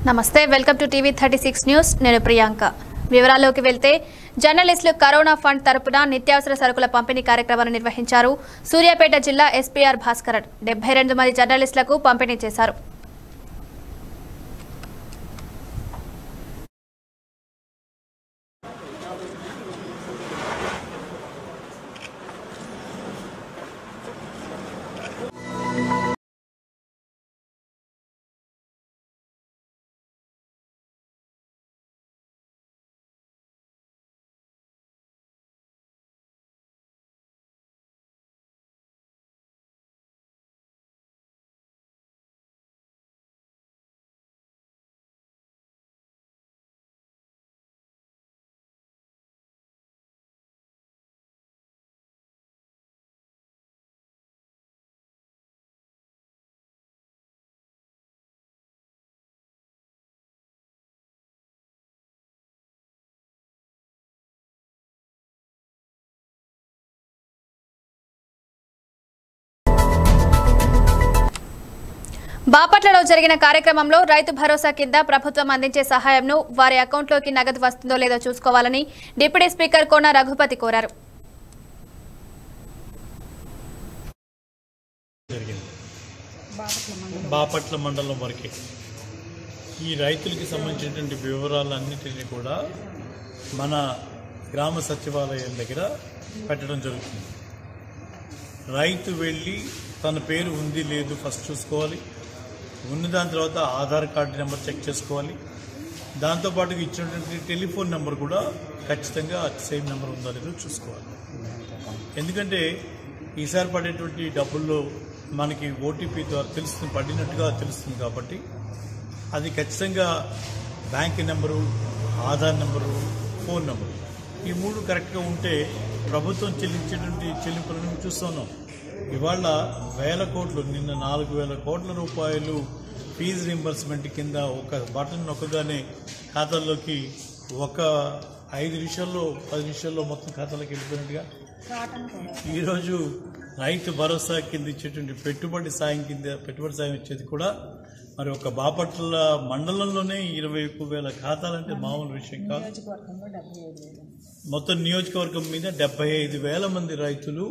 నమస్తే welcome to TV 36 news నేను ప్రియాంక వివరాల్లోకి వెళ్తే జర్నలిస్టులు కరోనా ఫండ్ తరపున నిత్యావసర సరుకుల పంపిణీ కార్యక్రమాన్ని నిర్వహించారు సూర్యాపేట జిల్లా ఎస్పీఆర్ భాస్కరన్ 72 మంది జర్నలిస్టులకు పంపిణీ చేశారు బాపట్లలో జరిగిన కార్యక్రమంలో రైతు భరోసా కింద ప్రభుత్వం అందించే సహాయంను వారి అకౌంట్లోకి నగదు వస్తుందో లేదో చూసుకోవాలని డిప్యూటీ స్పీకర్ కోన రఘుపతి కోరారు. బాపట్ల మండలం వరకే ఈ రైతులకు సంబంధించినటువంటి వివరాలన్నింటినీ కూడా మన గ్రామ సచివాలయం దగ్గర పెట్టడం జరుగుతుంది. రైతు వెళ్ళి తన పేరు ఉంది లేదు ఫస్ట్ చూసుకోవాలి. ఉన్న దాని తర్వాత ఆధార్ కార్డు నెంబర్ చెక్ చేసుకోవాలి. దాంతోపాటు ఇచ్చినటువంటి టెలిఫోన్ నెంబర్ కూడా ఖచ్చితంగా సేమ్ నెంబర్ ఉందా లేదో చూసుకోవాలి. ఎందుకంటే ఈసారి పడేటువంటి డబ్బుల్లో మనకి ఓటీపీ ద్వారా తెలుస్తుంది, పడినట్టుగా తెలుస్తుంది. కాబట్టి అది ఖచ్చితంగా bank number, Aadhaar number, phone number ఈ మూడు కరెక్ట్గా ఉంటే ప్రభుత్వం చెల్లించేటువంటి చెల్లింపులను చూస్తున్నాం. ఇవాళ వేల కోట్లు, నిన్న 4,000 కోట్ల రూపాయలు ఫీజు రింబర్స్మెంట్ కింద ఒక బటన్ నొక్కగానే ఖాతాల్లోకి ఒక 5 నిమిషాల్లో 10 నిమిషాల్లో మొత్తం ఖాతాలోకి వెళ్ళిపోయినట్టుగా ఈరోజు రైతు భరోసా కింద ఇచ్చేటువంటి పెట్టుబడి సాయం ఇచ్చేది కూడా మరి ఒక బాపట్ల మండలంలోనే 21,000 ఖాతాలంటే మామూలు విషయం కాదు. మొత్తం నియోజకవర్గం మీద 75,000 మంది రైతులు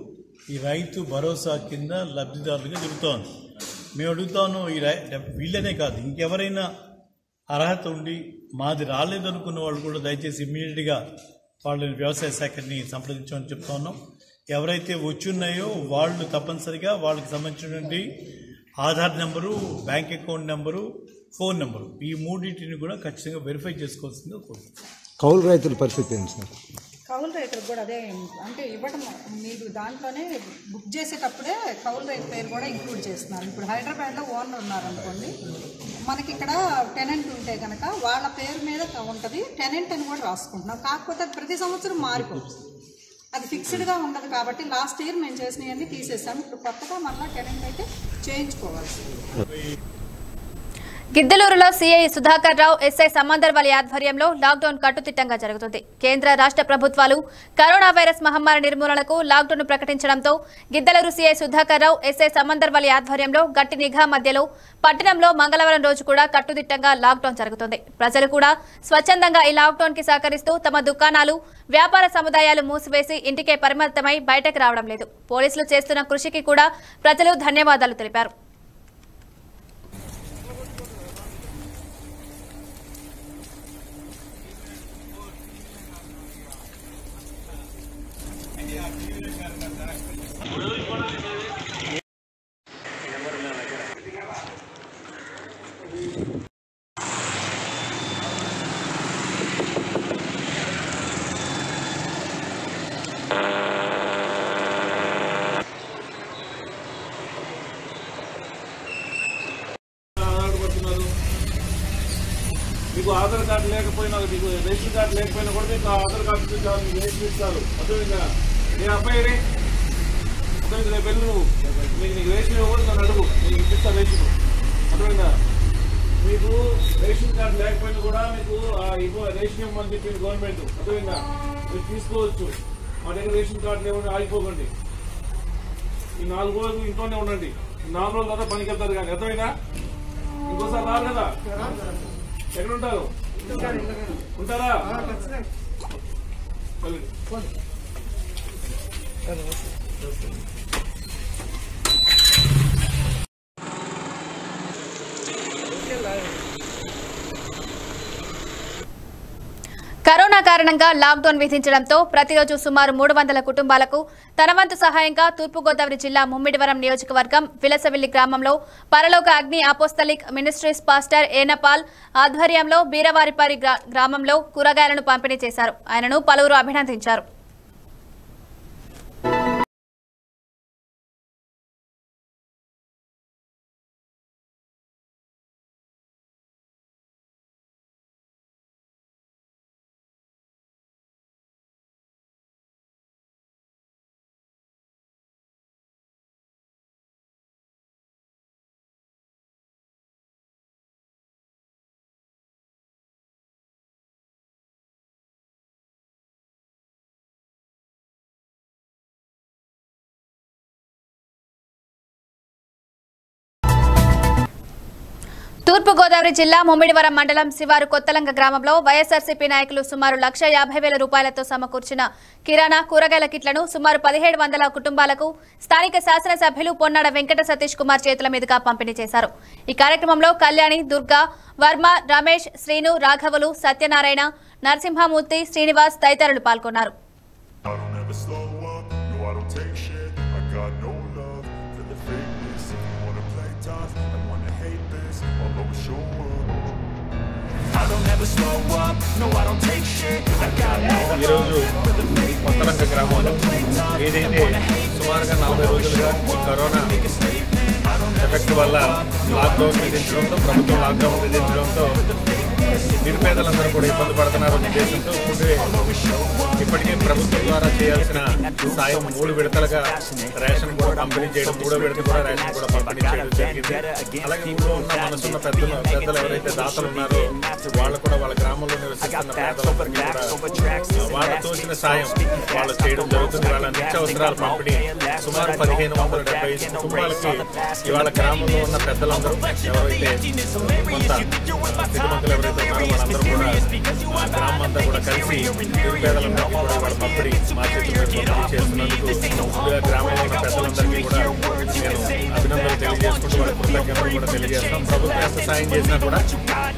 ఈ రైతు భరోసా కింద లబ్ధిదారులుగా జరుగుతోంది. మేము అడుగుతాను, వీళ్ళనే కాదు ఇంకెవరైనా అర్హత ఉండి మాది రాలేదనుకున్న వాళ్ళు కూడా దయచేసి ఇమ్మీడియట్గా వాళ్ళని వ్యవసాయ శాఖని సంప్రదించమని చెప్తా ఉన్నాం. ఎవరైతే వచ్చున్నాయో వాళ్ళు తప్పనిసరిగా వాళ్ళకి సంబంధించినటువంటి Aadhaar number, bank account number, phone number ఈ మూడింటిని కూడా ఖచ్చితంగా వెరిఫై చేసుకోవాల్సిందిగా కోరుతున్నాం. కౌలు రైతుల పరిస్థితి ఏంటి సార్? కౌలు రైతులకు కూడా అదే అంటే ఇవ్వడం, మీరు దాంట్లోనే బుక్ చేసేటప్పుడే కౌలు రైతు పేరు కూడా ఇంక్లూడ్ చేస్తున్నారు. ఇప్పుడు హైదరాబాద్లో ఓనర్ ఉన్నారనుకోండి, మనకి ఇక్కడ టెనెంట్ ఉంటే కనుక వాళ్ళ పేరు మీద ఉంటుంది, టెనెంట్ అని కూడా రాసుకుంటున్నాం. కాకపోతే అది ప్రతి సంవత్సరం మారిపోతుంది, అది ఫిక్స్డ్గా ఉండదు. కాబట్టి లాస్ట్ ఇయర్ మేము చేసినవన్నీ తీసేసాం. ఇప్పుడు కొత్తగా మళ్ళీ టెనెంట్ అయితే చేయించుకోవాల్సి. గిద్దలూరులో సీఐ సుధాకర్ రావు, ఎస్ఐ సమందర్ వారి ఆధ్వర్యంలో లాక్డౌన్ కట్టుదిట్టంగా జరుగుతుంది. కేంద్ర రాష్ట్ర ప్రభుత్వాలు కరోనా వైరస్ మహమ్మారి నిర్మూలనకు లాక్డౌన్ ప్రకటించడంతో గిద్దలూరు సీఐ సుధాకర్ రావు, ఎస్ఐ సమందర్ వారి ఆధ్వర్యంలో గట్టి నిఘా మధ్యలో పట్టణంలో మంగళవారం రోజు కూడా కట్టుదిట్టంగా లాక్డౌన్ జరుగుతుంది. ప్రజలు కూడా స్వచ్ఛందంగా ఈ లాక్డౌన్ కి సహకరిస్తూ తమ దుకాణాలు, వ్యాపార సముదాయాలు మూసివేసి ఇంటికే పరిమితమై బయటకు రావడం లేదు. పోలీసులు చేస్తున్న కృషికి కూడా ప్రజలు ధన్యవాదాలు తెలిపారు. మీకు ఆధార్ కార్డు లేకపోయినా, మీకు రేషన్ కార్డు లేకపోయినా కూడా మీకు ఆధార్ కార్డు చూసి మీకు రేషన్ ఇస్తారు. అర్థమైందా? నీ అబ్బాయి అర్థమైంది, రేపు వెళ్ళి నువ్వు నీకు రేషన్ ఇవ్వకూడదు, నన్ను అడుగు, నీకు ఇప్పిస్తా రేషన్. అర్థమైందా? మీకు రేషన్ కార్డు లేకపోయినా కూడా మీకు రేషన్ ఇవ్వమని చెప్పింది గవర్నమెంట్. అర్థమైందా? మీరు తీసుకోవచ్చు. మా దగ్గర రేషన్ కార్డు లేకుండా ఆగిపోకండి. ఈ 4 రోజులు ఇంట్లోనే ఉండండి. 4 రోజుల తర్వాత పనికి వెళ్తారు కానీ. అర్థమైందా? ఇంకోసారి రాదు కదా. ఎక్కడ ఉంటారు? ఉంటారా? కరోనా కారణంగా లాక్డౌన్ విధించడంతో ప్రతిరోజు సుమారు 300 కుటుంబాలకు తన వంతు సహాయంగా తూర్పుగోదావరి జిల్లా ముమ్మిడివరం నియోజకవర్గం విలసవిల్లి గ్రామంలో పరలోక అగ్ని అపోస్తలిక్ మినిస్ట్రీస్ పాస్టర్ ఏనపాల్ ఆధ్వర్యంలో బీరవారిపారి గ్రామంలో కూరగాయలను పంపిణీ చేశారు. ఆయనను పలువురు అభినందించారు. తూర్పుగోదావరి జిల్లా ముమ్మిడివరం మండలం శివారు కొత్తలంగ గ్రామంలో వైఎస్ఆర్సీపీ నాయకులు సుమారు 1,50,000 రూపాయలతో సమకూర్చిన కిరాణా కూరగాయల కిట్లను సుమారు 1,700 కుటుంబాలకు స్థానిక శాసనసభ్యులు పొన్నాడ వెంకట సతీష్ కుమార్ చేతుల మీదుగా పంపిణీ చేశారు. ఈ కార్యక్రమంలో కళ్యాణి, దుర్గా, వర్మ, రమేష్, శ్రీను, రాఘవులు, సత్యనారాయణ, నరసింహమూర్తి, శ్రీనివాస్ తదితరులు పాల్గొన్నారు. ఈరోజు కొత్తలంక గ్రామంలో ఏదైతే సుమారుగా 40 రోజులుగా కరోనా ఎఫెక్ట్ వల్ల లాక్డౌన్ విధించడంతో ప్రభుత్వం లాక్డౌన్ విధించడంతో నిరుపేదలందరూ కూడా ఇబ్బంది పడుతున్నారనే ఉద్దేశంతో ఇప్పటికే ప్రభుత్వం ద్వారా చేయాల్సిన సాయం 3 విడతలుగా రేషన్ కూడా పంపిణీ చేయడం, 3వ విడత కూడా రేషన్ కూడా పంపిణీ చేయడం జరిగింది. అలాగే ఊళ్ళో ఉన్న మనసున్న పెద్దలు ఎవరైతే దాతలు ఉన్నారో వాళ్ళు కూడా వాళ్ళ గ్రామంలో నివసిస్తున్న పేదలందరికీ కూడా వాళ్ళ తోచిన సాయం వాళ్ళు చేయడం జరుగుతుంది. వాళ్ళ నిత్యావసరాల పంపిణీ సుమారు 1,575 కుటుంబాలకి ఇవాళ గ్రామంలో ఉన్న పెద్దలందరూ ఎవరైతే కొంత స్థితిమంతులు ఎవరైతే ఉన్నారో వాళ్ళందరూ కూడా గ్రామం అంతా కూడా కలిసి నిరుపేదలందరికీ కూడా వాళ్ళ పంపిణీ మా చేతుల్లో పంపిణీ చేస్తున్నందుకు ముందుగా గ్రామంలో ఉన్న పెద్దలందరికీ కూడా నేను అభినందనలు తెలియజేసుకుంటూ వాళ్ళ కృతజ్ఞతలు కూడా తెలియజేస్తాం. ప్రభుత్వం ఎంత సాయం చేసినా కూడా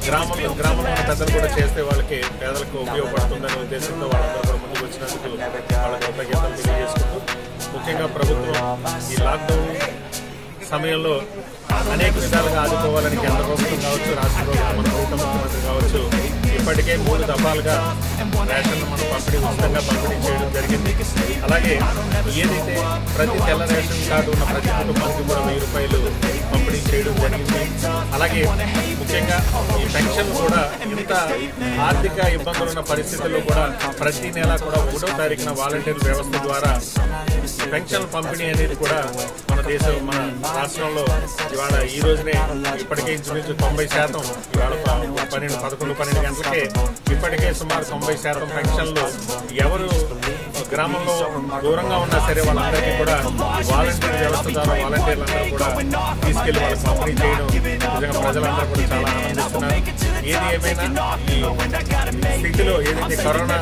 గ్రామంలో ఉన్న పెద్దలు కూడా చేస్తే వాళ్ళకి పేదలకు ఉపయోగపడుతుందనే ఉద్దేశంతో వాళ్ళందరూ కూడా ముందుకు వచ్చినందుకు వాళ్ళ కృతజ్ఞతలు తెలియజేసుకుంటూ ముఖ్యంగా ప్రభుత్వం ఈ లాక్డౌన్ సమయంలో అనేక విధాలుగా ఆదుకోవాలని కేంద్ర ప్రభుత్వం కావచ్చు, రాష్ట్ర ప్రభుత్వం మన ప్రభుత్వ ముఖ్యమంత్రి కావచ్చు ఇప్పటికే 3 దఫాలుగా రేషన్ మనం ఉచితంగా పంపిణీ చేయడం జరిగింది. అలాగే ఏదైతే ప్రతి తెల్ల రేషన్ కార్డు ఉన్న ప్రతి కుటుంబానికి కూడా 1000 రూపాయలు పంపిణీ చేయడం జరిగింది. అలాగే ముఖ్యంగా ఈ పెన్షన్ కూడా ఇంత ఆర్థిక ఇబ్బందులు ఉన్న పరిస్థితుల్లో కూడా ప్రతి నెల కూడా 1వ తారీఖున వాలంటీర్ వ్యవస్థ ద్వారా పెన్షన్ పంపిణీ అనేది కూడా మన రాష్ట్రంలో ఇవాళ ఈ రోజునే ఇప్పటికే ఇంచుమించు 90% ఇవాళ 11-12 గంటలకే ఇప్పటికే సుమారు 90% పెన్షన్లు ఎవరు గ్రామంలో దూరంగా ఉన్నా సరే వాళ్ళందరికీ కూడా వాలంటీర్ వ్యవస్థ ద్వారా వాలంటీర్లందరూ కూడా తీసుకెళ్లి వాళ్ళకి పంపిణీ చేయడం నిజంగా ప్రజలందరూ కూడా చాలా ఆనందిస్తున్నారు. ఏది ఏమైనా ఈ స్థితిలో ఏదైతే కరోనా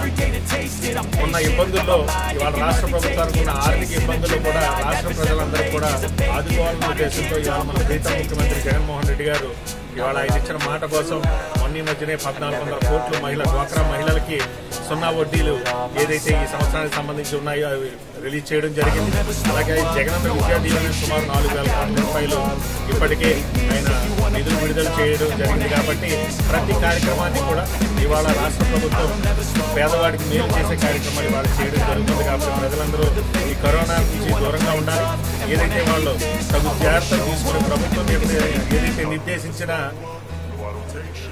ఉన్న ఇబ్బందుల్లో ఇవాళ రాష్ట్ర ప్రభుత్వానికి ఉన్న ఆర్థిక ఇబ్బందులు కూడా రాష్ట్ర ప్రజలందరూ కూడా ఆదుకోవాలన్న ఉద్దేశంతో ఇవాళ మన ప్రీతం ముఖ్యమంత్రి జగన్మోహన్ రెడ్డి గారు ఇవాళ ఆయన ఇచ్చిన మాట కోసం మొన్న మధ్యనే 1,400 కోట్లు డ్వాక్రా మహిళలకి 0 వడ్డీలు ఏదైతే ఈ సంవత్సరానికి సంబంధించి ఉన్నాయో అవి రిలీజ్ చేయడం జరిగింది. అలాగే జగనన్న విద్యా దీవెన సుమారు 4,000 కోట్ల రూపాయలు ఇప్పటికే ఆయన నిధులు విడుదల చేయడం జరిగింది. కాబట్టి ప్రతి కార్యక్రమాన్ని కూడా ఇవాళ రాష్ట్ర ప్రభుత్వం పేదవాడికి మేలు చేసే కార్యక్రమాలు ఇవాళ చేయడం జరుగుతుంది. కాబట్టి ప్రజలందరూ ఈ కరోనా నుంచి దూరంగా ఉండాలి. ఏదైతే వాళ్ళు తగు జాగ్రత్తలు తీసుకుని ప్రభుత్వం ఏదైతే నిర్దేశించిన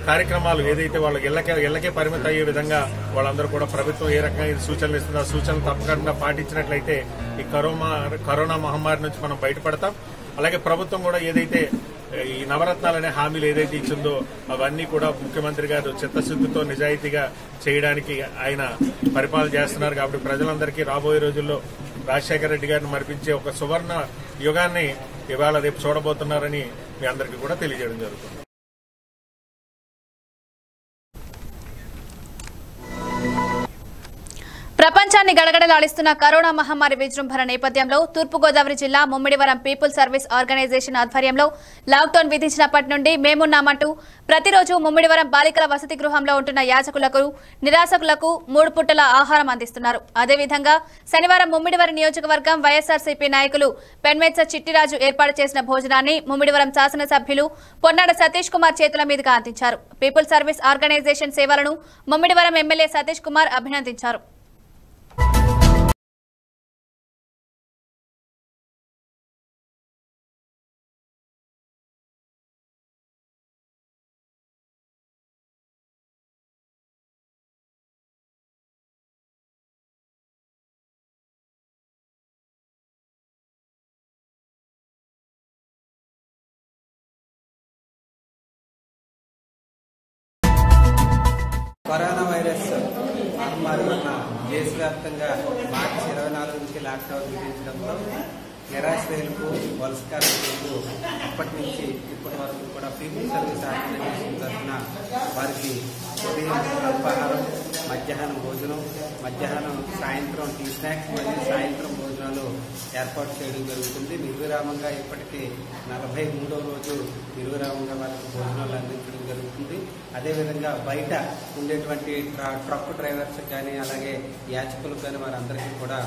కార్యక్రమాలు ఏదైతే వాళ్ళకి ఇళ్లకే పరిమితం అయ్యే విధంగా వాళ్ళందరూ కూడా ప్రభుత్వం ఏ రకంగా సూచనలు ఇస్తుందో ఆ సూచనలు తప్పకుండా పాటించినట్లయితే ఈ కరోనా మహమ్మారి నుంచి మనం బయటపడతాం. అలాగే ప్రభుత్వం కూడా ఏదైతే ఈ నవరత్నాలనే హామీలు ఏదైతే ఇచ్చిందో అవన్నీ కూడా ముఖ్యమంత్రి గారు చిత్తశుద్ధితో నిజాయితీగా చేయడానికి ఆయన పరిపాలన చేస్తున్నారు. కాబట్టి ప్రజలందరికీ రాబోయే రోజుల్లో రాజశేఖర రెడ్డి గారిని మరిపించే ఒక సువర్ణ యుగాన్ని ఇవాళ రేపు చూడబోతున్నారని మీ అందరికీ కూడా తెలియజేయడం జరుగుతుంది. దేశాన్ని గడగడలాడిస్తున్న కరోనా మహమ్మారి విజృంభణ నేపథ్యంలో తూర్పుగోదావరి జిల్లా ముమ్మిడివరం పీపుల్ సర్వీస్ ఆర్గనైజేషన్ ఆధ్వర్యంలో లాక్డౌన్ విధించినప్పటి నుండి మేమున్నామంటూ ప్రతిరోజు ముమ్మిడివరం బాలికల వసతి గృహంలో ఉంటున్న యాచకులకు నిరాశకులకు 3 పుట్టల ఆహారం అందిస్తున్నారు. అదేవిధంగా శనివారం ముమ్మిడివరం నియోజకవర్గం వైఎస్ఆర్సీపీ నాయకులు పెన్మెత్స చిట్టిరాజు ఏర్పాటు చేసిన భోజనాన్ని ముమ్మిడివరం శాసనసభ్యులు పొన్నాడ సతీష్ కుమార్ చేతుల మీదుగా అందించారు. పీపుల్ సర్వీస్ ఆర్గనైజేషన్ సేవలను ముమ్మిడివరం ఎమ్మెల్యే సతీష్ కుమార్ అభినందించారు. కరోనా వైరస్ మహమ్మారి వలన దేశవ్యాప్తంగా మార్చి 24 నుంచి లాక్డౌన్ విధించడంతో నిరాశ్రయులకు వలస కార్మికులకు అప్పటి నుంచి ఇప్పటి వరకు కూడా పీపుల్ సర్వీస్ ఆర్గనైజేషన్ తరఫున వారికి ఉదయం అల్పాహారం, మధ్యాహ్నం భోజనం, సాయంత్రం టీ స్నాక్స్ మరియు సాయంత్రం భోజనాలు ఏర్పాటు చేయడం జరుగుతుంది. నిర్విరామంగా ఇప్పటికీ 43వ రోజు నిర్విరామంగా వారికి భోజనాలు అందించడం జరుగుతుంది. అదేవిధంగా బయట ఉండేటువంటి ట్రక్ డ్రైవర్స్ కానీ అలాగే యాచకులకు కానీ వారందరికీ కూడా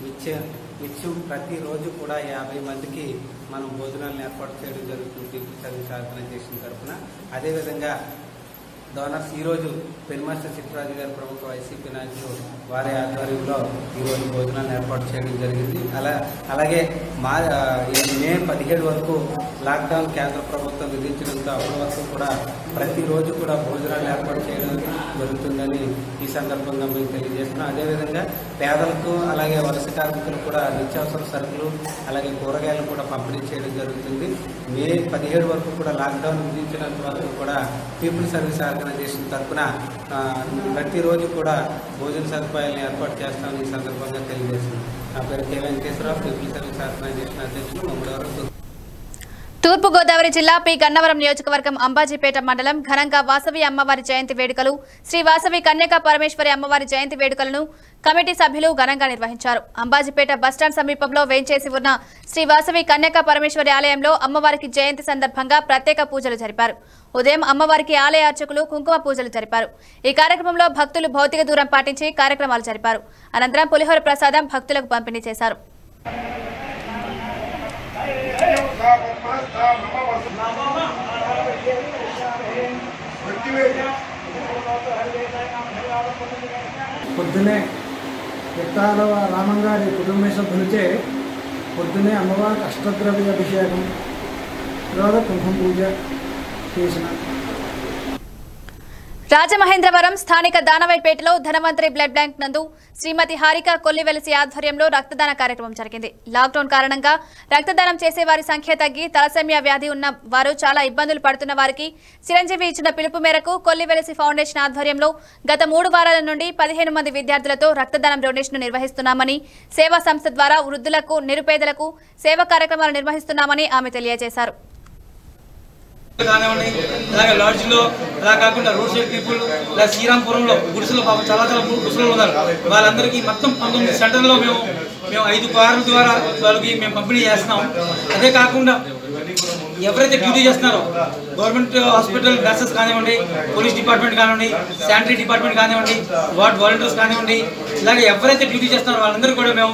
నిత్యం ప్రతిరోజు కూడా 50 మందికి మనం భోజనాలను ఏర్పాటు చేయడం జరుగుతుంది పీపుల్ సర్వీస్ ఆర్గనైజేషన్ తరఫున. అదేవిధంగా డోనర్స్ ఈరోజు పెన్మెత్స చిట్టిరాజు గారి ప్రముఖ వైసీపీ నాయకులు వారి ఆధ్వర్యంలో ఈరోజు భోజనాలను ఏర్పాటు చేయడం జరిగింది. అలాగే మే 17 వరకు లాక్డౌన్ కేంద్ర ప్రభుత్వం విధించడంతో అప్పటి వరకు కూడా ప్రతిరోజు కూడా భోజనాలు ఏర్పాటు చేయడం జరుగుతుందని ఈ సందర్భంగా మేము తెలియజేస్తున్నాం. అదేవిధంగా పేదలకు అలాగే వలస కార్మికులకు కూడా నిత్యావసర సరుకులు అలాగే కూరగాయలు కూడా పంపిణీ చేయడం జరుగుతుంది. మే 17 వరకు కూడా లాక్డౌన్ విధించినంత వరకు కూడా పీపుల్ సర్వీస్ ఆర్గనైజేషన్ తరఫున ప్రతిరోజు కూడా భోజన సదుపాయాలను ఏర్పాటు చేస్తామని ఈ సందర్భంగా తెలియజేస్తున్నాం. నా పేరు K Venkateswararao, people service organisation అధ్యక్షులు, ముమ్మడివరం. తూర్పుగోదావరి జిల్లా పి గన్నవరం నియోజకవర్గం అంబాజీపేట మండలం ఘనంగా వాసవి అమ్మవారి జయంతి వేడుకలు శ్రీ వాసవి కన్యకా పరమేశ్వరి అమ్మవారి జయంతి వేడుకలను కమిటీ సభ్యులు ఘనంగా నిర్వహించారు. అంబాజీపేట బస్టాండ్ సమీపంలో వేంచేసి ఉన్న శ్రీ వాసవి కన్యకా పరమేశ్వరి ఆలయంలో అమ్మవారికి జయంతి సందర్భంగా ప్రత్యేక పూజలు జరిపారు. ఉదయం అమ్మవారికి ఆలయ అర్చకులు కుంకుమ పూజలు జరిపారు. ఈ కార్యక్రమంలో భక్తులు భౌతిక దూరం పాటించి కార్యక్రమాలు జరిపారు. అనంతరం పులిహోర ప్రసాదం భక్తులకు పంపిణీ చేశారు. పొద్దునే విత్తాలవ రామంగారి కుటుంబ సభ్యులచే పొద్దునే అమ్మవారికి అష్టద్రవ్య అభిషేకం తర్వాత కుంకుమ పూజ చేసిన. రాజమహేంద్రవరం స్థానిక దానవైపేటలో ధనవంతరి బ్లడ్ బ్యాంక్ నందు శ్రీమతి హారిక కొల్లివెలసి ఆధ్వర్యంలో రక్తదాన కార్యక్రమం జరిగింది. లాక్డౌన్ కారణంగా రక్తదానం చేసే వారి సంఖ్య తగ్గి తలసేమియా వ్యాధి ఉన్న వారు చాలా ఇబ్బందులు పడుతున్న వారికి చిరంజీవి ఇచ్చిన పిలుపు మేరకు కొల్లివెలసి ఫౌండేషన్ ఆధ్వర్యంలో గత 3 వారాల నుండి 15 మంది విద్యార్థులతో రక్తదానం డొనేషన్ నిర్వహిస్తున్నామని, సేవా సంస్థ ద్వారా వృద్ధులకు, నిరుపేదలకు సేవా కార్యక్రమాలు నిర్వహిస్తున్నామని ఆమె తెలియజేశారు. కానివ్వండి, అలాగే లాడ్జ్లో, అలా కాకుండా రోడ్ సైడ్ పీపుల్, ఇలా శ్రీరాంపురంలో గుడిసెలో పాపం చాలా గుడిసెలు ఉన్నారు. వాళ్ళందరికీ మొత్తం 19 సెంటర్లో మేము 5 కార్ల ద్వారా వాళ్ళకి మేము పంపిణీ చేస్తున్నాం. అదే కాకుండా ఎవరైతే డ్యూటీ చేస్తున్నారో గవర్నమెంట్ హాస్పిటల్ నర్సెస్ కానివ్వండి, పోలీస్ డిపార్ట్మెంట్ కానివ్వండి, శానిటరీ డిపార్ట్మెంట్ కానివ్వండి, వార్డ్ వాలంటీర్స్ కానివ్వండి, ఇలాగే ఎవరైతే డ్యూటీ చేస్తున్నారో వాళ్ళందరూ కూడా మేము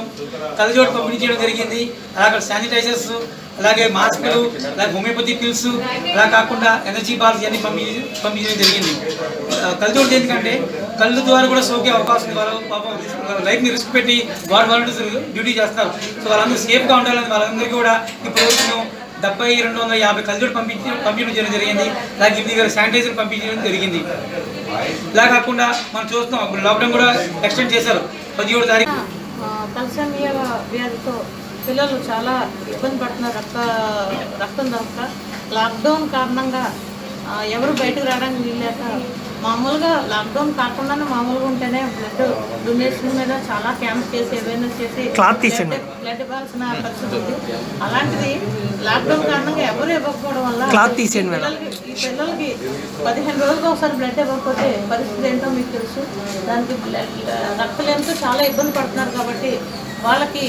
కలజోడు పంపిణీ చేయడం జరిగింది. అలాగే శానిటైజర్స్, అలాగే మాస్కులు, అలాగే హోమియోపతి పిల్స్, అలా కాకుండా ఎనర్జీ బాల్స్ ఇవన్నీ పంపించడం జరిగింది. కళ్ళజోడు ఎందుకంటే కళ్ళు ద్వారా కూడా సోకే అవకాశం ఉంది. వాళ్ళు పాపం లైఫ్ని రిస్క్ పెట్టి వార్డ్ వాలంటీర్స్ డ్యూటీ చేస్తారు. సో వాళ్ళందరూ సేఫ్గా ఉండాలని వాళ్ళందరికీ కూడా ఇప్పుడు మేము 7250 కళ్ళజోడు పంపించడం జరిగింది. అలాగే ఇది శానిటైజర్ పంపించడం జరిగింది. ఇలా కాకుండా మనం చూస్తాం ఇప్పుడు లాక్డౌన్ కూడా ఎక్స్టెండ్ చేశారు 17వ తారీఖు. తలసేమియా వ్యాధితో పిల్లలు చాలా ఇబ్బంది పడుతున్నారు. రక్తం దొరక లాక్డౌన్ కారణంగా ఎవరు బయటకు రావడానికి వీల్లేక మామూలుగా లాక్డౌన్ కాకుండానే మామూలుగా ఉంటేనే బ్లడ్ డొనేషన్ మీద చాలా క్యాంప్స్ చేసి అవేర్నెస్ చేసి బ్లడ్ ఇవ్వాల్సిన పరిస్థితి ఉంది. అలాంటిది లాక్డౌన్ కారణంగా ఎవరు ఇవ్వకపోవడం వల్ల పిల్లలకి 15 రోజులకు ఒకసారి బ్లడ్ ఇవ్వకపోతే పరిస్థితి ఏంటో మీకు తెలుసు. దానికి రక్తలేమితో చాలా ఇబ్బంది పడుతున్నారు. కాబట్టి వాళ్ళకి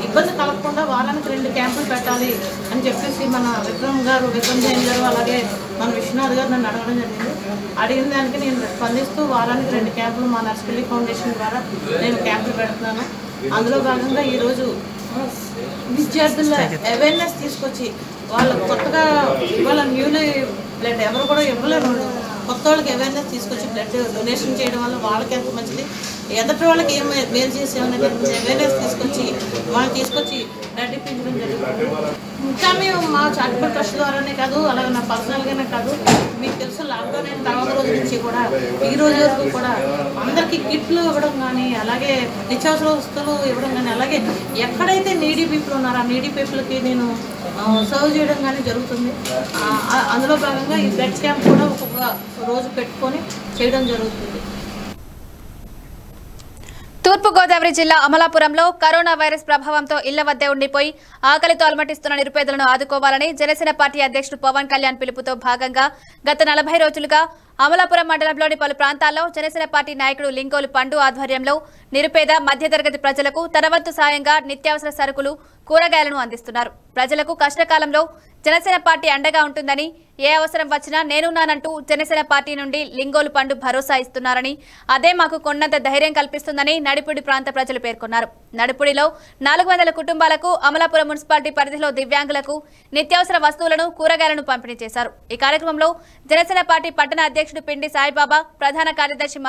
ఇబ్బంది కలగకుండా వారానికి 2 క్యాంపులు పెట్టాలి అని చెప్పేసి మన విక్రమ్ జైన్ గారు అలాగే మన విశ్వనాథ్ గారు నన్ను అడగడం జరిగింది. అడిగిన దానికి నేను స్పందిస్తూ వారానికి 2 క్యాంపులు మా నర్సిపల్లి ఫౌండేషన్ ద్వారా నేను క్యాంపులు పెడుతున్నాను. అందులో భాగంగా ఈరోజు విద్యార్థుల అవేర్నెస్ తీసుకొచ్చి వాళ్ళకు కొత్తగా ఇవాళ న్యూలీ బ్లడ్ ఎవరు కూడా ఇవ్వలేరు. కొత్త వాళ్ళకి అవేర్నెస్ తీసుకొచ్చి బ్లడ్ డొనేషన్ చేయడం వల్ల వాళ్ళకి ఎంత మంచిది, ఎదుటి వాళ్ళకి ఏం మేలు చేసేమనేది అవేర్నెస్ తీసుకొచ్చి బ్లడ్ ఇప్పించడం జరుగుతుంది. ఇంకా మేము మా చారిటబుల్ ట్రస్ట్ ద్వారానే కాదు, అలాగే నా పర్సనల్గానే కాదు, మీకు తెలుసు లాక్డౌన్ అయిన తర్వాత రోజు నుంచి కూడా ఈ రోజు వరకు కూడా అందరికీ కిట్లు ఇవ్వడం కానీ, అలాగే నిత్యావసర వస్తువులు ఇవ్వడం కానీ, అలాగే ఎక్కడైతే నీడీ పీపుల్ ఉన్నారో ఆ నీడీ పీపుల్కి నేను సర్వ్ చేయడం కానీ జరుగుతుంది. అందులో భాగంగా ఈ బ్లడ్ క్యాంప్ కూడా ఒక్కొక్క రోజు పెట్టుకొని చేయడం జరుగుతుంది. తూర్పుగోదావరి జిల్లా అమలాపురంలో కరోనా వైరస్ ప్రభావంతో ఇళ్ల వద్దే ఉండిపోయి ఆకలితో అలమటిస్తున్న నిరుపేదలను ఆదుకోవాలని జనసేన పార్టీ అధ్యక్షుడు పవన్ కళ్యాణ్ పిలుపుతో భాగంగా గత 40 రోజులుగా అమలాపురం మండలంలోని పలు ప్రాంతాల్లో జనసేన పార్టీ నాయకుడు లింగోలు పండు ఆధ్వర్యంలో నిరుపేద మధ్యతరగతి ప్రజలకు తన వంతు సాయంగా నిత్యావసర సరుకులు, కూరగాయలను అందిస్తున్నారు. ప్రజలకు కష్టకాలంలో జనసేన పార్టీ అండగా ఉంటుందని, ఏ అవసరం వచ్చినా నేనున్నానంటూ జనసేన పార్టీ నుండి లింగోలు పండు భరోసా ఇస్తున్నారని, అదే మాకు కొండంత ధైర్యం కల్పిస్తుందని నడిపుడి ప్రాంత ప్రజలు పేర్కొన్నారు. నడిపుడిలో 400 కుటుంబాలకు అమలాపురం మున్సిపాలిటీ పరిధిలో దివ్యాంగులకు నిత్యావసర వస్తువులను, కూరగాయలను పంపిణీ చేశారు. ఈ కార్యక్రమంలో జనసేన పార్టీ పట్టణ అధ్యక్షుడు పిండి సాయిబాబా, ప్రధాన కార్యదర్శి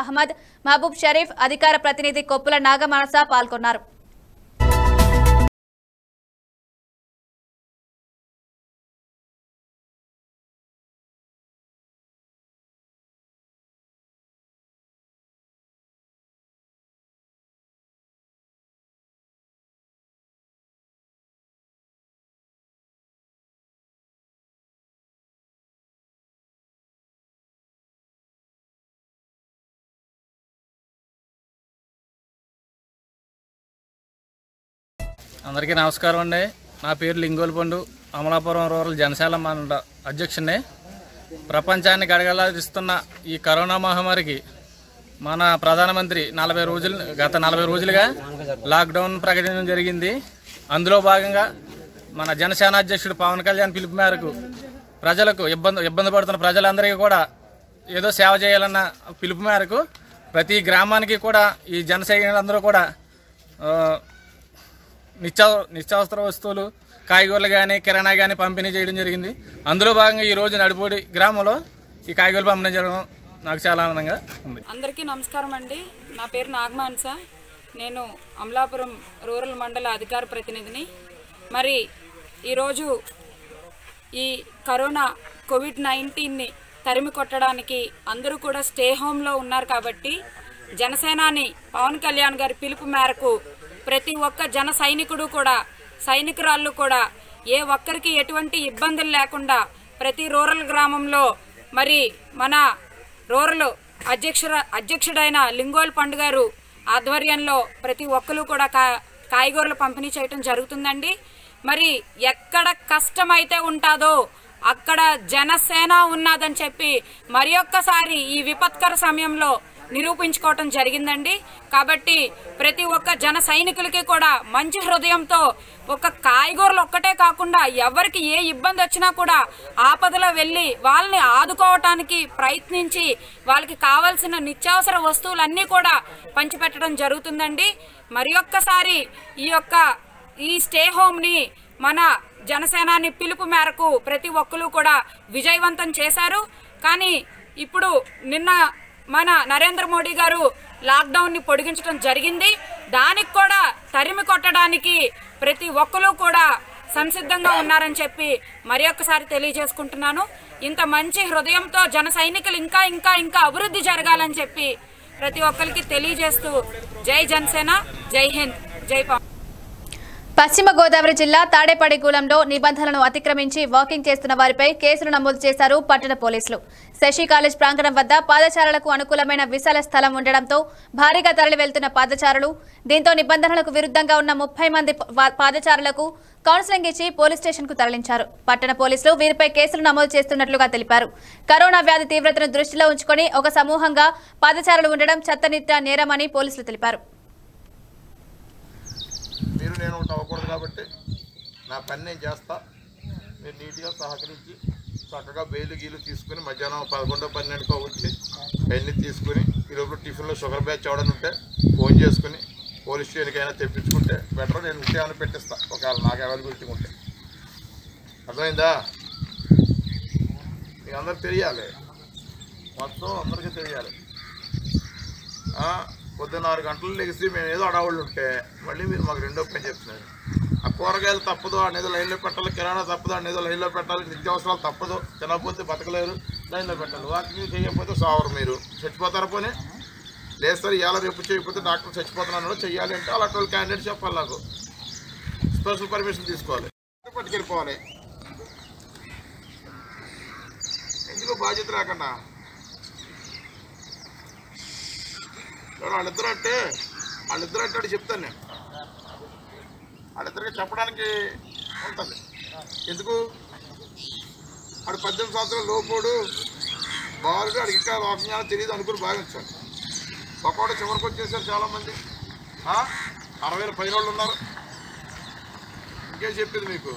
మహబూబ్ షరీఫ్, అధికార ప్రతినిధి కొప్పుల నాగమానస పాల్గొన్నారు. అందరికీ నమస్కారం అండి. నా పేరు లింగోలు పండు, అమలాపురం రూరల్ జనసేన మండల అధ్యక్షుడిని. ప్రపంచాన్ని గడగడలాడిస్తున్న ఈ కరోనా మహమ్మారికి మన ప్రధానమంత్రి గత 40 రోజులుగా లాక్డౌన్ ప్రకటించడం జరిగింది. అందులో భాగంగా మన జనసేన అధ్యక్షుడు పవన్ కళ్యాణ్ పిలుపు మేరకు ప్రజలకు ఇబ్బంది పడుతున్న ప్రజలందరికీ కూడా ఏదో సేవ చేయాలన్న పిలుపు మేరకు ప్రతి గ్రామానికి కూడా ఈ జనసైనికులందరూ కూడా నిత్యావసర వస్తువులు, కాయగూరలు కానీ, కిరాణా కానీ పంపిణీ చేయడం జరిగింది. అందులో భాగంగా ఈరోజు నడిపూడి గ్రామంలో ఈ కాయగూరలు పంపిణీ చేయడం నాకు చాలా ఆనందంగా ఉంది. అందరికీ నమస్కారం అండి. నా పేరు నాగమానస. నేను అమలాపురం రూరల్ మండల అధికార ప్రతినిధిని. మరి ఈరోజు ఈ కరోనా కోవిడ్-19ని తరిమి కొట్టడానికి అందరూ కూడా స్టే హోమ్లో ఉన్నారు. కాబట్టి జనసేనాని పవన్ కళ్యాణ్ గారి పిలుపు మేరకు ప్రతి ఒక్క జన సైనికుడు కూడా, సైనికురాళ్ళు కూడా ఏ ఒక్కరికి ఎటువంటి ఇబ్బందులు లేకుండా ప్రతి రూరల్ గ్రామంలో మరి మన రూరల్ అధ్యక్షుడైన లింగోల్ పండు గారు ఆధ్వర్యంలో ప్రతి ఒక్కరు కూడా కాయగూరలు పంపిణీ చేయడం జరుగుతుందండి. మరి ఎక్కడ కష్టమైతే ఉంటుందో అక్కడ జనసేన ఉన్నదని చెప్పి మరి ఒక్కసారి ఈ విపత్కర సమయంలో నిరూపించుకోవటం జరిగిందండి. కాబట్టి ప్రతి ఒక్క జన సైనికులకి కూడా మంచి హృదయంతో ఒక కాయగూరలు ఒక్కటే కాకుండా ఎవరికి ఏ ఇబ్బంది వచ్చినా కూడా ఆపదలో వెళ్ళి వాళ్ళని ఆదుకోవటానికి ప్రయత్నించి వాళ్ళకి కావాల్సిన నిత్యావసర వస్తువులన్నీ కూడా పంచిపెట్టడం జరుగుతుందండి. మరి ఒక్కసారి ఈ స్టే హోమ్ని మన జనసేనాని పిలుపు మేరకు ప్రతి ఒక్కరు కూడా విజయవంతం చేశారు. కానీ ఇప్పుడు నిన్న మన నరేంద్ర మోడీ గారు లాక్డౌన్ ని పొడిగించడం జరిగింది. దానికి కూడా తరిమి కొట్టడానికి ప్రతి ఒక్కరు కూడా సంసిద్ధంగా ఉన్నారని చెప్పి మరి ఒక్కసారి తెలియజేసుకుంటున్నాను. ఇంత మంచి హృదయంతో జన సైనికులు ఇంకా ఇంకా ఇంకా అభివృద్ధి జరగాలని చెప్పి ప్రతి ఒక్కరికి తెలియజేస్తూ జై జనసేన, జై హింద్, జై పవన్. పశ్చిమ గోదావరి జిల్లా తాడేపల్లిగూడెంలో నిబంధనలను అతిక్రమించి వాకింగ్ చేస్తున్న వారిపై కేసులు నమోదు చేశారు పట్టణ పోలీసులు. శశి కాలేజ్ ప్రాంగణం వద్ద పాదచారులకు అనుకూలమైన విశాల స్థలం ఉండడంతో భారీగా తరలి వెళ్తున్న పాదచారులు దీంతో నిబంధనలకు విరుద్ధంగా ఉన్న 30 మంది పాదచారులకు కౌన్సిలింగ్ ఇచ్చి పోలీస్ స్టేషన్ కు తరలించారు. పట్టణ పోలీసులు వీరిపై కేసులు నమోదు చేస్తున్నట్లుగా తెలిపారు. కరోనా వ్యాధి తీవ్రతను దృష్టిలో ఉంచుకొని ఒక సమూహంగా పాదచారులు ఉండడం చట్టరీత్యా నేరమని పోలీసులు తెలిపారు. మీరు నేను ఒకటి అవ్వకూడదు కాబట్టి నా పని నేను చేస్తా. మీరు నీట్గా సహకరించి చక్కగా బెయిలు గీలు తీసుకుని మధ్యాహ్నం 11-12 వచ్చి అవన్నీ తీసుకుని ఈలోపు టిఫిన్లో షుగర్ బ్యాచ్ ఎవడని ఉంటే ఫోన్ చేసుకుని పోలీస్ స్టేషన్కి అయినా తెప్పించుకుంటే బెటర్. నేను ఉంటే ఏమైనా పెట్టిస్తా ఒకవేళ నాకు అవైలబిలిటీ ఉంటే. అర్థమైందా? మీకు అందరికి తెలియాలి, మొత్తం అందరికీ తెలియాలి. పొద్దున్న 6 గంటలు లెగిసి మేము ఏదో అడవాళ్ళు ఉంటే మళ్ళీ మీరు మాకు రెండో పని చెప్తున్నారు. ఆ కూరగాయలు తప్పదు, అనేది లైన్లో పెట్టాలి. కిరాణా తప్పదు, అనేది లైన్లో పెట్టాలి. నిత్యావసరాలు తప్పదు, తినకపోతే బతకలేరు, లైన్లో పెట్టాలి. వాకింగ్ చేయకపోతే సావరు, మీరు చచ్చిపోతారు. పోనీ లేదు సార్ ఇవాళ రేపు చేయకపోతే డాక్టర్ చచ్చిపోతున్నాను చెయ్యాలి అంటే అలాంటి వాళ్ళు క్యాండిడేట్ చెప్పాలి. నాకు స్పెషల్ పర్మిషన్ తీసుకోవాలి, పట్టుకెళ్ళిపోవాలి. ఎందుకు బాధ్యత రాకుండా వాళ్ళిద్దరు అంటే చెప్తాను నేను. వాళ్ళిద్దరికి చెప్పడానికి ఉంటుంది. ఎందుకు? వాడు 18 సంవత్సరాల లోపోడు బాలుడు, వాడికి ఇంకా లోకంగా తెలియదు అనుకుని భావించాడు. ఒకవాడు చివరికి వచ్చేసారు చాలామంది. 60,000 పైన వాళ్ళు ఉన్నారు. ఇంకేం చెప్పింది మీకు?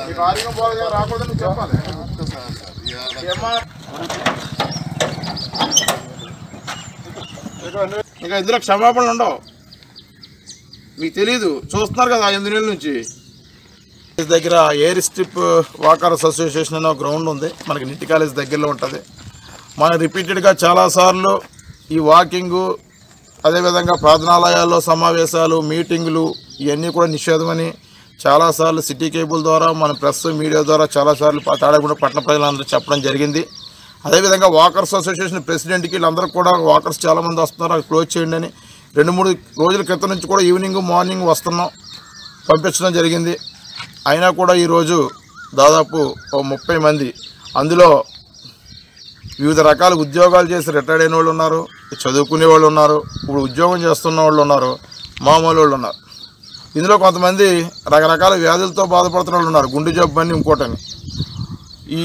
మీకు ఆరోగ్యం బాగా రాకూడదని చెప్పాలి. ఇక ఇందులో క్షమాపణలు ఉండవు. మీకు తెలీదు, చూస్తున్నారు కదా 8 నెలల నుంచి. దగ్గర ఎయిర్ స్ట్రిప్ వాకర్స్ అసోసియేషన్ అనే గ్రౌండ్ ఉంది, మనకి నిట్టి కాలేజ్ దగ్గరలో ఉంటుంది. మనం రిపీటెడ్గా చాలాసార్లు ఈ వాకింగు, అదేవిధంగా ప్రార్థనాలయాల్లో సమావేశాలు, మీటింగులు ఇవన్నీ కూడా నిషేధమని చాలాసార్లు సిటీ కేబుల్ ద్వారా, మన ప్రెస్ మీడియా ద్వారా చాలాసార్లు తాడేపల్లి పట్టణ ప్రజలందరూ చెప్పడం జరిగింది. అదేవిధంగా వాకర్స్ అసోసియేషన్ ప్రెసిడెంట్కి వీళ్ళందరూ కూడా వాకర్స్ చాలామంది వస్తున్నారు, అది క్లోజ్ చేయండి అని 2-3 రోజుల క్రితం నుంచి కూడా ఈవినింగ్ మార్నింగ్ వస్తున్నాం, పంపించడం జరిగింది. అయినా కూడా ఈరోజు దాదాపు 30 మంది, అందులో వివిధ రకాల ఉద్యోగాలు చేసి రిటైర్డ్ అయిన వాళ్ళు ఉన్నారు, చదువుకునే వాళ్ళు ఉన్నారు, ఇప్పుడు ఉద్యోగం చేస్తున్న వాళ్ళు ఉన్నారు, మామూలు వాళ్ళు ఉన్నారు. ఇందులో కొంతమంది రకరకాల వ్యాధులతో బాధపడుతున్న వాళ్ళు ఉన్నారు, గుండె జబ్బు అని ఇంకోటని. ఈ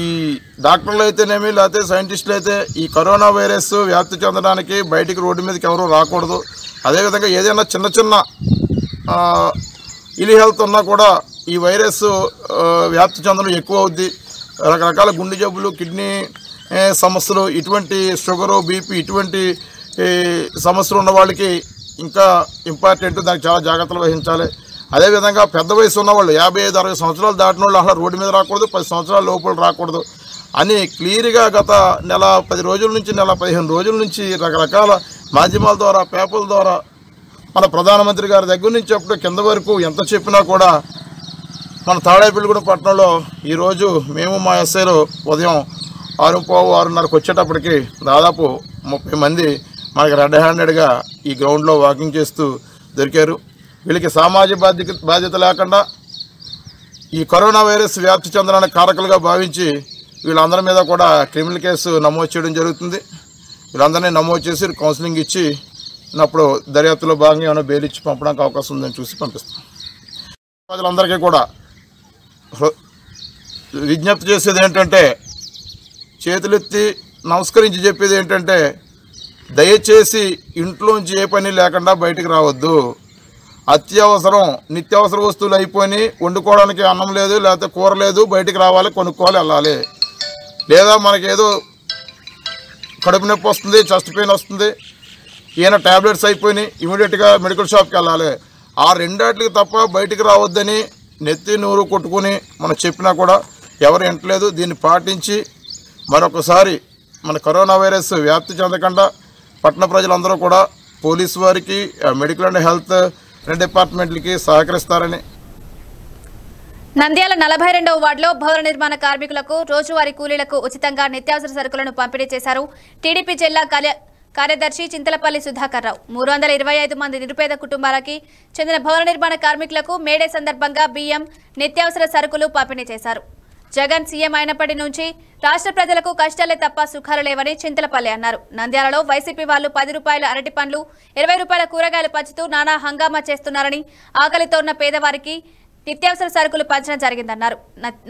డాక్టర్లు అయితేనేమి లేకపోతే సైంటిస్టులు అయితే ఈ కరోనా వైరస్ వ్యాప్తి చెందడానికి బయటికి రోడ్డు మీదకి ఎవరూ రాకూడదు. అదేవిధంగా ఏదైనా చిన్న చిన్న ఇలి హెల్త్ ఉన్నా కూడా ఈ వైరస్ వ్యాప్తి చెందడం ఎక్కువ అవుద్ది. రకరకాల గుండె జబ్బులు, కిడ్నీ సమస్యలు, ఇటువంటి షుగరు, బీపీ ఇటువంటి సమస్యలు ఉన్న వాళ్ళకి ఇంకా ఇంపార్టెంట్, దానికి చాలా జాగ్రత్తలు వహించాలి. అదేవిధంగా పెద్ద వయసు ఉన్నవాళ్ళు 55-60 సంవత్సరాలు దాటిన వాళ్ళు అసలు రోడ్డు మీద రాకూడదు, 10 సంవత్సరాల లోపల రాకూడదు అని క్లియర్గా గత నెల 10 రోజుల నుంచి, నెల 15 రోజుల నుంచి రకరకాల మాధ్యమాల ద్వారా, పేపర్ల ద్వారా మన ప్రధానమంత్రి గారి దగ్గర నుంచి అప్పుడు కింద వరకు ఎంత చెప్పినా కూడా మన తాడేపల్లిగూడెం పట్టణంలో ఈరోజు మేము మా ఎస్ఐలు ఉదయం 6:15-6:30కు వచ్చేటప్పటికి దాదాపు 30 మంది మనకి రెడ్ హ్యాండెడ్గా ఈ గ్రౌండ్లో వాకింగ్ చేస్తూ దొరికారు. వీళ్ళకి సామాజిక బాధ్యత లేకుండా ఈ కరోనా వైరస్ వ్యాప్తి చెందడానికి కారకులుగా భావించి వీళ్ళందరి మీద కూడా క్రిమినల్ కేసు నమోదు చేయడం జరుగుతుంది. వీళ్ళందరినీ నమోదు చేసి కౌన్సిలింగ్ ఇచ్చి అప్పుడు దర్యాప్తులో భాగంగా ఏమైనా బెయిల్ ఇచ్చి పంపడానికి అవకాశం ఉందని చూసి పంపిస్తాం. ప్రజలందరికీ కూడా విజ్ఞప్తి చేసేది ఏంటంటే, చేతులెత్తి నమస్కరించి చెప్పేది ఏంటంటే, దయచేసి ఇంట్లోంచి ఏ పని లేకుండా బయటికి రావద్దు. అత్యవసరం నిత్యావసర వస్తువులు అయిపోయి వండుకోవడానికి అన్నం లేదు, లేకపోతే కూర లేదు, బయటికి రావాలి, కొనుక్కోవాలి, వెళ్ళాలి. లేదా మనకేదో కడుపు నొప్పి వస్తుంది, చెస్ట్ పెయిన్ వస్తుంది, ఏమైనా ట్యాబ్లెట్స్ అయిపోయినాయి, ఇమీడియట్గా మెడికల్ షాప్కి వెళ్ళాలి. ఆ రెండాటికి తప్ప బయటికి రావద్దని నెత్తి నూరు కొట్టుకుని మనం చెప్పినా కూడా ఎవరు వింటలేదు. దీన్ని పాటించి మరొకసారి మన కరోనా వైరస్ వ్యాప్తి చెందకుండా పట్టణ ప్రజలందరూ కూడా పోలీసు వారికి, మెడికల్ అండ్ హెల్త్ డిపార్ట్మెంట్లకి సహకరిస్తారని. నంద్యాల 42వ వార్డులో భవన నిర్మాణ కార్మికులకు రోజువారీ కూలీలకు ఉచితంగా నిత్యావసర సరుకులను పంపిణీ చేశారు. టీడీపీ జిల్లా కార్యదర్శి చింతలపల్లి సుధాకర్ రావు 325 మంది నిరుపేద కుటుంబాలకి చెందిన భవన నిర్మాణ కార్మికులకు మేడే సందర్భంగా బియ్యం, నిత్యావసర సరుకులు పంపిణీ చేశారు. జగన్ సీఎం అయినప్పటి నుంచి రాష్ట్ర ప్రజలకు కష్టాలే తప్ప సుఖాలు లేవని చింతలపల్లి అన్నారు. నంద్యాలలో వైసీపీ వాళ్లు 10 రూపాయల అరటి పండ్లు, 20 రూపాయల కూరగాయలు పంచుతూ నానా హంగామా చేస్తున్నారని, ఆకలితో ఉన్న పేదవారికి నిత్యావసర సరుకులు పంచడం జరిగిందన్నారు.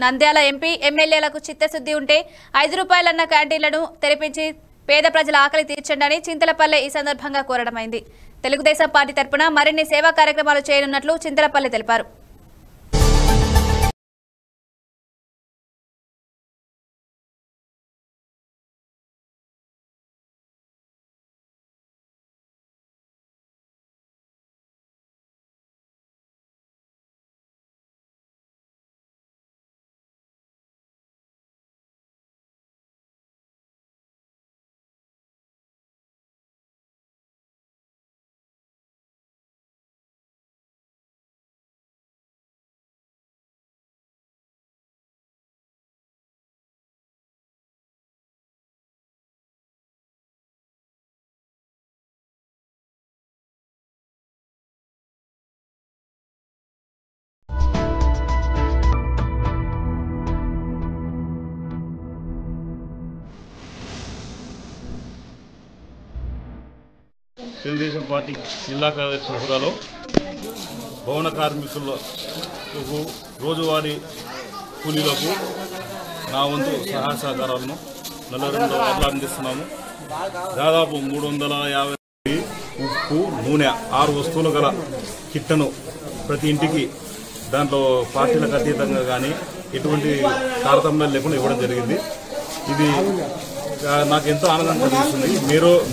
నంద్యాల ఎంపీ, ఎమ్మెల్యేలకు చిత్తశుద్ధి ఉంటే 5 రూపాయలన్న క్యాంటీన్లను తెరిపించి పేద ప్రజల ఆకలి తీర్చండి చింతలపల్లి ఈ సందర్భంగా కోరడమైంది. తెలుగుదేశం పార్టీ తరపున మరిన్ని సేవా కార్యక్రమాలు చేయనున్నట్లు చింతలపల్లి తెలిపారు. తెలుగుదేశం పార్టీ జిల్లా కార్యదర్శి హోదాలో భవన కార్మికులకు రోజువారీ కూలీలకు నా వంతు సహాయ సహకారాలను నల్లరెండు అందిస్తున్నాము. దాదాపు 350 ఉప్పు, నూనె 6 వస్తువులు గల కిట్టను ప్రతి ఇంటికి దాంట్లో పార్టీలకు అతీతంగా కానీ ఎటువంటి తారతమ్యాలు లేకుండా ఇవ్వడం జరిగింది. ఇది నాకు ఎంతో ఆనందం కలిగిస్తుంది.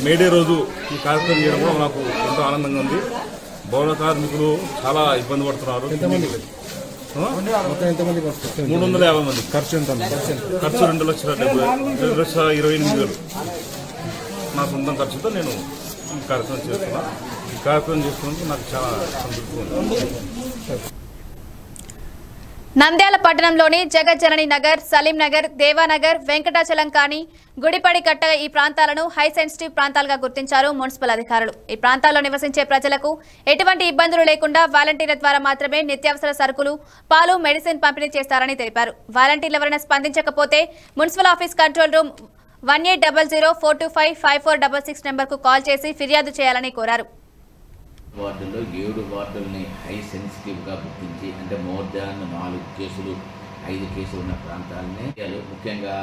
మేడే రోజు ఈ కార్యక్రమం చేయడం కూడా నాకు ఎంతో ఆనందంగా ఉంది. భవన కార్మికులు చాలా ఇబ్బంది పడుతున్నారు. 350 మంది. ఖర్చు 2,28,000 నా సొంతం ఖర్చుతో నేను ఈ కార్యక్రమం చేస్తున్నా. ఈ కార్యక్రమం చేస్తున్నందుకు నాకు చాలా సంతృప్తిగా ఉంది. నంద్యాల పట్టణంలోని జగజ్జనని నగర్, సలీం నగర్, దేవానగర్, వెంకటాచలం కాని, గుడిపడి కట్ట ఈ ప్రాంతాలను హై సెన్సిటివ్ ప్రాంతాలుగా గుర్తించారు మున్సిపల్ అధికారులు. ఈ ప్రాంతాల్లో నివసించే ప్రజలకు ఎటువంటి ఇబ్బందులు లేకుండా వాలంటీర్ల ద్వారా మాత్రమే నిత్యావసర సరుకులు, పాలు, మెడిసిన్ పంపిణీ చేస్తారని తెలిపారు. వాలంటీర్లు ఎవరైనా స్పందించకపోతే మున్సిపల్ ఆఫీస్ కంట్రోల్ రూమ్ 1800-425-5466 నెంబర్కు కాల్ చేసి ఫిర్యాదు చేయాలని కోరారు. వార్డుల్లో 7 వార్డుల్ని హై సెన్సిటివ్గా గుర్తించి, అంటే మోర్ దాన్ 4 కేసులు 5 కేసులు ఉన్న ప్రాంతాలని, ముఖ్యంగా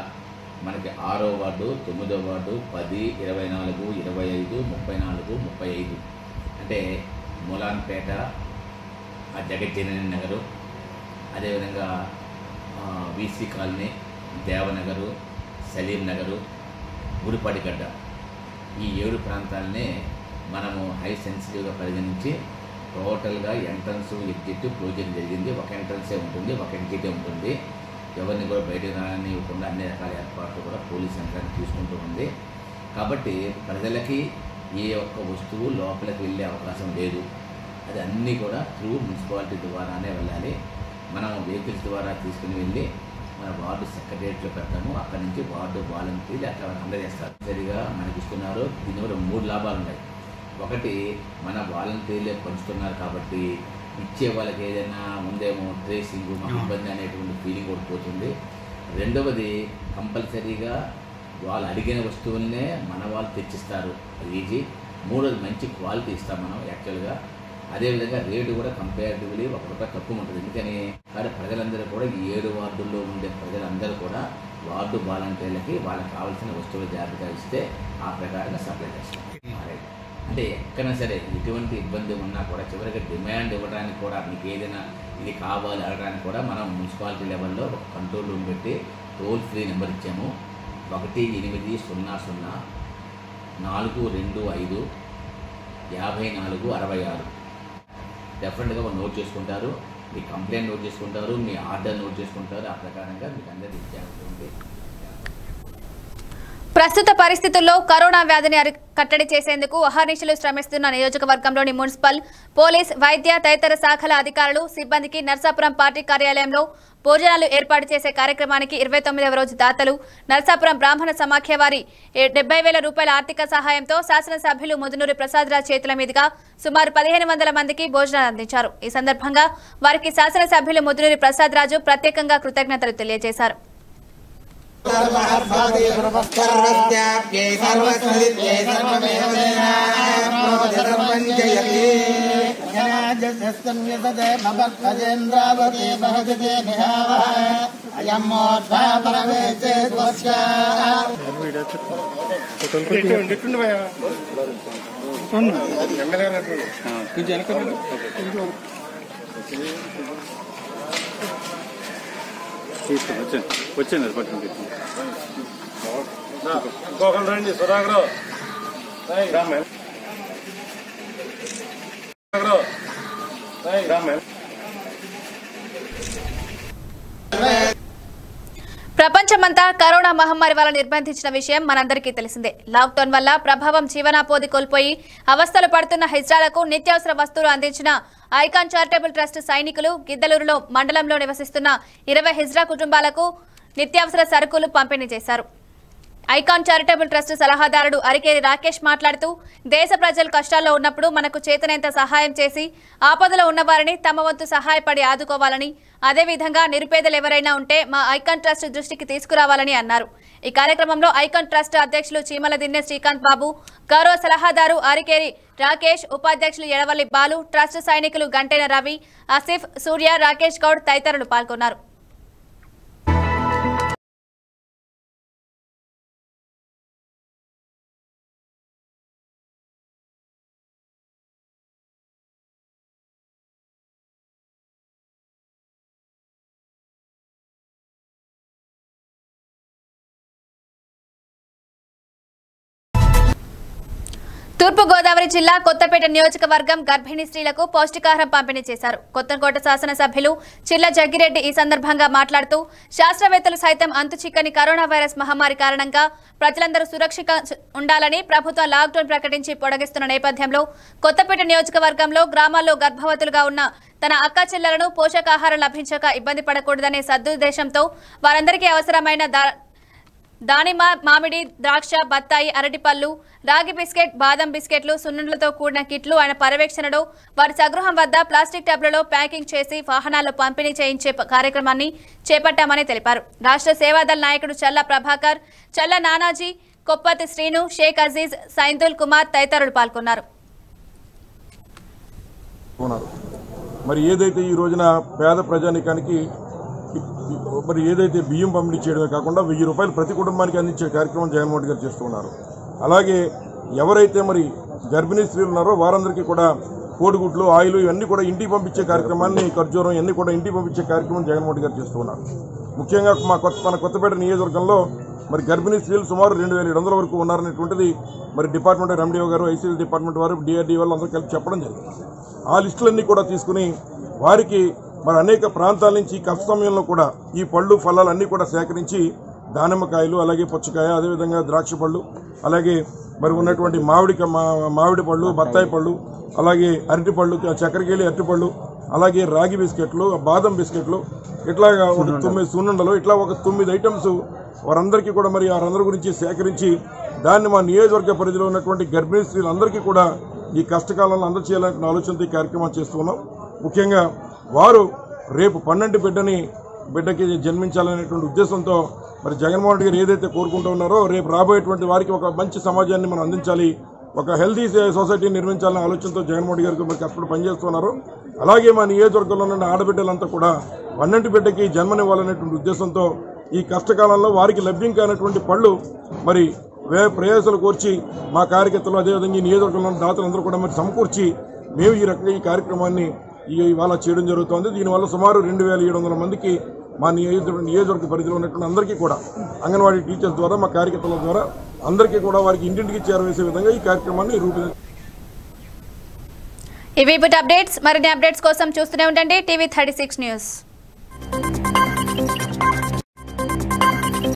మనకి 6వ వార్డు, 9వ వార్డు, 10, 24, 25, 34, 35 అంటే మూలాన్పేట, జగజ్జనని నగరు, అదేవిధంగా వీసీ కాలనీ, దేవనగరు, సలీం నగరు, గుడిపాడిగడ్డ ఈ 7 ప్రాంతాలనే మనము హై సెన్సిటివ్గా పరిగణించి టోటల్గా ఎంట్రన్స్, ఎగ్జిట్ క్లోజ్ చేయడం జరిగింది. ఒక ఎంట్రన్సే ఉంటుంది, ఒక ఎగ్జిటే ఉంటుంది. ఎవరిని కూడా బయటకు రానివ్వకుండా అన్ని రకాల ఏర్పాట్లు కూడా పోలీస్ యంత్రాంగం తీసుకుంటూ ఉంది. కాబట్టి ప్రజలకి ఏ ఒక్క వస్తువు లోపలికి వెళ్ళే అవకాశం లేదు. అది అన్నీ కూడా త్రూ మున్సిపాలిటీ ద్వారానే వెళ్ళాలి. మనం వెహికల్స్ ద్వారా తీసుకుని వెళ్ళి మన వార్డు సెక్రటరియట్లో పెడతాము. అక్కడి నుంచి వార్డు వాలంటీర్లు అక్కడ అందజేస్తారు. సరిగా మనకి ఇస్తున్నారు. దీనివల్ల 3 లాభాలు ఉన్నాయి. ఒకటి, మన వాలంటీర్లే పంచుతున్నారు కాబట్టి ఇచ్చే వాళ్ళకి ఏదైనా ఉందేమో ట్రేసింగ్, మాకు ఇబ్బంది అనేటువంటి ఫీలింగ్ కూడా పోతుంది. రెండవది, కంపల్సరీగా వాళ్ళు అడిగిన వస్తువులనే మన వాళ్ళు తెచ్చిస్తారు, అది ఈజీ. మూడోది, మంచి క్వాలిటీ ఇస్తాం మనం యాక్చువల్గా. అదేవిధంగా రేటు కూడా కంపేరిటివ్లీ ₹1 తక్కువ ఉంటుంది. ఎందుకని కానీ ప్రజలందరూ కూడా ఈ 7 వార్డుల్లో ఉండే ప్రజలందరూ కూడా వార్డు వాలంటీర్లకి వాళ్ళకి కావాల్సిన వస్తువులు జాగ్రత్తగా ఇస్తే ఆ ప్రకారంగా సప్లై చేస్తాం. అంటే ఎక్కడైనా సరే ఎటువంటి ఇబ్బంది ఉన్నా కూడా చివరికి డిమాండ్ ఇవ్వడానికి కూడా మీకు ఏదైనా ఇది కావాలి అడగడానికి కూడా మనం మున్సిపాలిటీ లెవెల్లో ఒక కంట్రోల్ రూమ్ పెట్టి టోల్ ఫ్రీ నెంబర్ ఇచ్చాము. 1800-425-5466. డెఫినెట్గా నోట్ చేసుకుంటారు, మీ కంప్లైంట్ నోట్ చేసుకుంటారు, మీ ఆర్డర్ నోట్ చేసుకుంటారు. ఆ ప్రకారంగా మీకు అందరికీ ఇచ్చేస్తుంది. ప్రస్తుత పరిస్థితుల్లో కరోనా వ్యాధిని కట్టడి చేసేందుకు అహర్నిశలు శ్రమిస్తున్న నియోజకవర్గంలోని మున్సిపల్, పోలీస్, వైద్య తదితర శాఖల అధికారులు, సిబ్బందికి నర్సాపురం పార్టీ కార్యాలయంలో భోజనాలు ఏర్పాటు చేసే కార్యక్రమానికి 29వ రోజు దాతలు నర్సాపురం బ్రాహ్మణ సమాఖ్య వారి 70,000 రూపాయల ఆర్థిక సహాయంతో శాసనసభ్యులు ముదునూరి ప్రసాదరాజ్ చేతుల మీదుగా సుమారు 1500 మందికి భోజనాలు అందించారు. ఈ సందర్భంగా వారికి శాసనసభ్యులు ముదునూరి ప్రసాదరాజు ప్రత్యేకంగా కృతజ్ఞతలు తెలియజేశారు. వచ్చింది పట్టుకుంటే ఇంకొకరు రండి. సుధాకర్ ప్రపంచమంతా కరోనా మహమ్మారి వల్ల నిర్బంధించిన విషయం మనందరికీ తెలిసిందే. లాక్డౌన్ వల్ల ప్రభావం జీవనాపోది కోల్పోయి అవస్థలు పడుతున్న హిజ్రాలకు నిత్యావసర వస్తువులు అందించిన ఐకాన్ చారిటబుల్ ట్రస్ట్ సైనికులు గిద్దలూరులో మండలంలో నివసిస్తున్న 20 హిజ్రా కుటుంబాలకు నిత్యావసర సరుకులు పంపిణీ చేశారు. ఐకాన్ చారిటబుల్ ట్రస్ట్ సలహాదారుడు అరికేరి రాకేష్ మాట్లాడుతూ, దేశ ప్రజలు కష్టాల్లో ఉన్నప్పుడు మనకు చేతనైనంత సహాయం చేసి ఆపదలో ఉన్నవారిని తమ వంతు సహాయపడి ఆదుకోవాలని, అదేవిధంగా నిరుపేదలు ఎవరైనా ఉంటే మా ఐకాన్ ట్రస్ట్ దృష్టికి తీసుకురావాలని అన్నారు. ఈ కార్యక్రమంలో ఐకాన్ ట్రస్ట్ అధ్యక్షులు చీమల దిన్నె శ్రీకాంత్ బాబు, గౌరవ సలహాదారు అరికేరి రాకేష్, ఉపాధ్యక్షులు ఎడవల్లి బాలు, ట్రస్ట్ సైనికులు గంటెన రవి, ఆసిఫ్, సూర్య, రాకేష్ గౌడ్ తదితరులు పాల్గొన్నారు. తూర్పుగోదావరి జిల్లా కొత్తపేట నియోజకవర్గం గర్భిణీ స్త్రీలకు పౌష్టికాహారం పంపిణీ చేశారు. కొత్తకోట శాసనసభ్యులు చిల్ల జగ్గిరెడ్డి ఈ సందర్భంగా మాట్లాడుతూ, శాస్త్రవేత్తలు సైతం అంతుచిక్కని కరోనా వైరస్ మహమ్మారి కారణంగా ప్రజలందరూ సురక్షితంగా ఉండాలని ప్రభుత్వం లాక్డౌన్ ప్రకటించి పొడిగిస్తున్న నేపథ్యంలో కొత్తపేట నియోజకవర్గంలో గ్రామాల్లో గర్భవతులుగా ఉన్న తన అక్క చెల్లెలను పోషకాహారం లభించక ఇబ్బంది పడకూడదనే సదుద్దేశంతో వారందరికీ అవసరమైన దానిమ్మ, మామిడి, ద్రాక్ష, బత్తాయి, అరటిపళ్ళు, రాగి బిస్కెట్, బాదం బిస్కెట్లు, సున్నుండ్లతో కూడిన కిట్లు ఆయన పర్యవేక్షణలో వారి స్వగృహం వద్ద ప్లాస్టిక్ టబ్లలో ప్యాకింగ్ చేసి వాహనాల్లో పంపిణీ చేయించే కార్యక్రమాన్ని చేపట్టామని తెలిపారు. రాష్ట్ర సేవాదళ నాయకుడు చల్ల ప్రభాకర్, చల్ల నానాజీ, కొప్పతి శ్రీను, షేక్ అజీజ్, సైందుల్ కుమార్ తదితరులు పాల్గొన్నారు. మరి ఏదైతే ఈ రోజున పేద ప్రజానికానికి మరి ఏదైతే బియ్యం పంపిణీ చేయడమే కాకుండా 1000 రూపాయలు ప్రతి కుటుంబానికి అందించే కార్యక్రమం జగన్మోహన్ గారు చేస్తున్నారు. అలాగే ఎవరైతే మరి గర్భిణీ స్త్రీలు ఉన్నారో వారందరికీ కూడా కోడిగుడ్లు, ఆయిల్ ఇవన్నీ కూడా ఇంటికి పంపించే కార్యక్రమాన్ని, ఖర్జూరం ఇవన్నీ కూడా ఇంటికి పంపించే కార్యక్రమం జగన్మోహన్ గారు చేస్తున్నారు. ముఖ్యంగా మన కొత్తపేట నియోజకవర్గంలో మరి గర్భిణీ స్త్రీలు సుమారు 2700 వరకు ఉన్నారనేటువంటిది మరి డిపార్ట్మెంట్ ఎండిఓ గారు, ఐసీడీ డిపార్ట్మెంట్ వారు, డిఆర్డీ వాళ్ళు అందరూ కలిపి చెప్పడం జరిగింది. ఆ లిస్టులన్నీ కూడా తీసుకుని వారికి మరి అనేక ప్రాంతాల నుంచి కష్ట సమయంలో కూడా ఈ పళ్ళు ఫలాలన్నీ కూడా సేకరించి దానిమ్మకాయలు, అలాగే పుచ్చకాయ, అదేవిధంగా ద్రాక్ష పళ్ళు, అలాగే మరి ఉన్నటువంటి మామిడి పళ్ళు, బత్తాయి పళ్ళు, అలాగే అరటి పళ్ళు, చక్కెరకేళి అరటి పళ్ళు, అలాగే రాగి బిస్కెట్లు, బాదం బిస్కెట్లు, ఇట్లాగా 9 సున్నుండలు, ఇట్లా ఒక 9 ఐటమ్స్ వారందరికీ కూడా మరి వారందరి గురించి సేకరించి దాన్ని మా నియోజకవర్గ పరిధిలో ఉన్నటువంటి గర్భిణీ స్త్రీలందరికీ కూడా ఈ కష్టకాలంలో అందచేయాలనే ఆలోచనతో ఈ కార్యక్రమం చేస్తున్నాం. ముఖ్యంగా వారు రేపు 12 బిడ్డకి జన్మించాలనేటువంటి ఉద్దేశంతో మరి జగన్మోహన్ రెడ్డి గారు ఏదైతే కోరుకుంటూ ఉన్నారో రేపు రాబోయేటువంటి వారికి ఒక మంచి సమాజాన్ని మనం అందించాలి, ఒక హెల్తీ సొసైటీని నిర్మించాలనే ఆలోచనతో జగన్మోహన్ రెడ్డి గారికి మరి కష్టపడి పనిచేస్తున్నారు. అలాగే మా నియోజకవర్గంలో ఉన్న ఆడబిడ్డలంతా కూడా 12 బిడ్డకి జన్మనివ్వాలనేటువంటి ఉద్దేశంతో ఈ కష్టకాలంలో వారికి లభ్యం కానటువంటి పళ్ళు మరి ప్రయాసాలు కోర్చి మా కార్యకర్తలు, అదేవిధంగా ఈ నియోజకవర్గంలో దాతలందరూ కూడా మరి సమకూర్చి మేము ఈ రకంగా ఈ కార్యక్రమాన్ని ఇవాళ చేయడం జరుగుతోంది. దీనివల్ల సుమారు 2700 మందికి మా నియోజకవర్గ పరిధిలో ఉన్నటువంటి అందరికీ కూడా అంగన్వాడీ టీచర్స్ ద్వారా, మా కార్యకర్తల ద్వారా అందరికీ కూడా వారికి ఇంటింటికి చేరవేసే విధంగా ఈ కార్యక్రమాన్ని రూపొందించారు. ఇవి అప్డేట్స్. మరిన్ని అప్డేట్స్ కోసం చూస్తూనే ఉండండి టీవీ 36 న్యూస్.